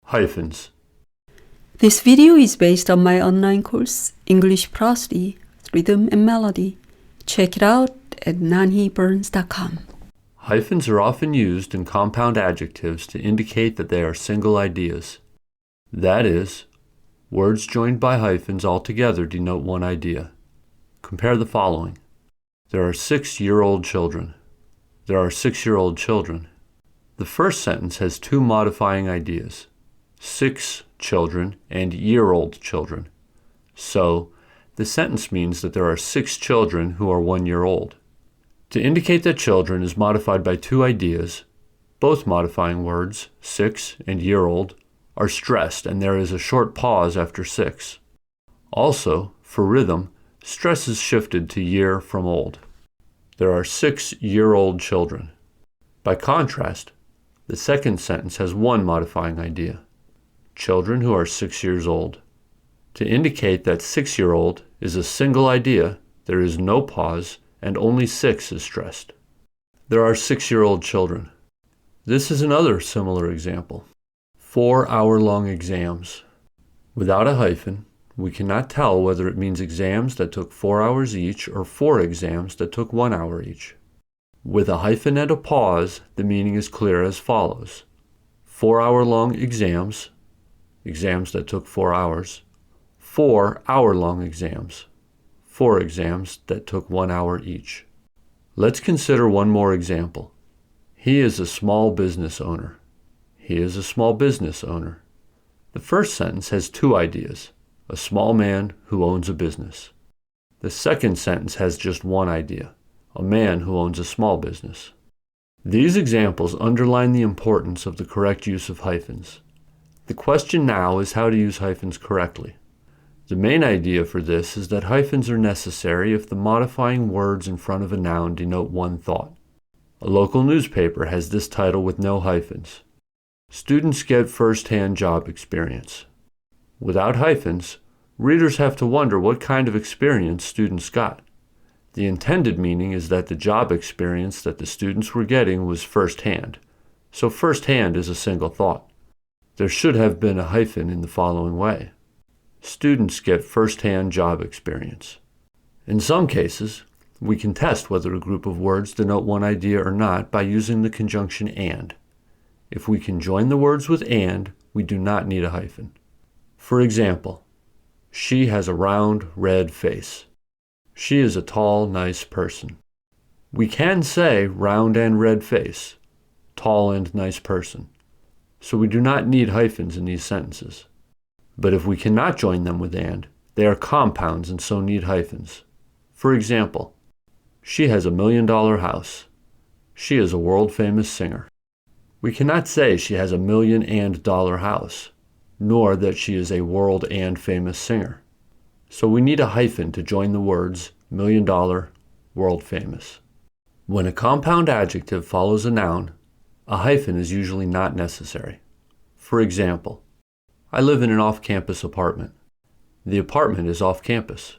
Hyphens. This video is based on my online course, English Prosody, Rhythm and Melody. Check it out at nanhyphens.com. Hyphens are often used in compound adjectives to indicate that they are single ideas. That is, words joined by hyphens altogether denote one idea. Compare the following. There are 6-year-old children. There are 6-year-old children. The first sentence has two modifying ideas, 6 children and year-old children. So, the sentence means that there are 6 children who are 1 year old. To indicate that children is modified by two ideas, both modifying words, 6 and year-old, are stressed and there is a short pause after 6. Also, for rhythm, stress is shifted to year from old. There are 6-year-old children. By contrast, the second sentence has one modifying idea, children who are 6 years old. To indicate that 6-year-old is a single idea, there is no pause and only 6 is stressed. There are 6-year-old children. This is another similar example. 4-hour-long exams. Without a hyphen, we cannot tell whether it means exams that took 4 hours each or 4 exams that took 1 hour each. With a hyphen and a pause, the meaning is clear as follows. 4-hour-long exams, exams that took 4 hours. 4-hour-long exams, 4 exams that took 1 hour each. Let's consider one more example. He is a small business owner. He is a small business owner. The first sentence has two ideas, a small man who owns a business. The second sentence has just one idea, a man who owns a small business. These examples underline the importance of the correct use of hyphens. The question now is how to use hyphens correctly. The main idea for this is that hyphens are necessary if the modifying words in front of a noun denote one thought. A local newspaper has this title with no hyphens. Students get first-hand job experience. Without hyphens, readers have to wonder what kind of experience students got. The intended meaning is that the job experience that the students were getting was first-hand. So first-hand is a single thought. There should have been a hyphen in the following way. Students get first-hand job experience. In some cases, we can test whether a group of words denote one idea or not by using the conjunction and. If we can join the words with and, we do not need a hyphen. For example, she has a round, red face. She is a tall, nice person. We can say round and red face, tall and nice person. So we do not need hyphens in these sentences. But if we cannot join them with and, they are compounds and so need hyphens. For example, she has $1 million house. She is a world-famous singer. We cannot say she has $1 million and dollar house, nor that she is a world and famous singer. So we need a hyphen to join the words $1 million, world famous. When a compound adjective follows a noun, a hyphen is usually not necessary. For example, I live in an off-campus apartment. The apartment is off campus.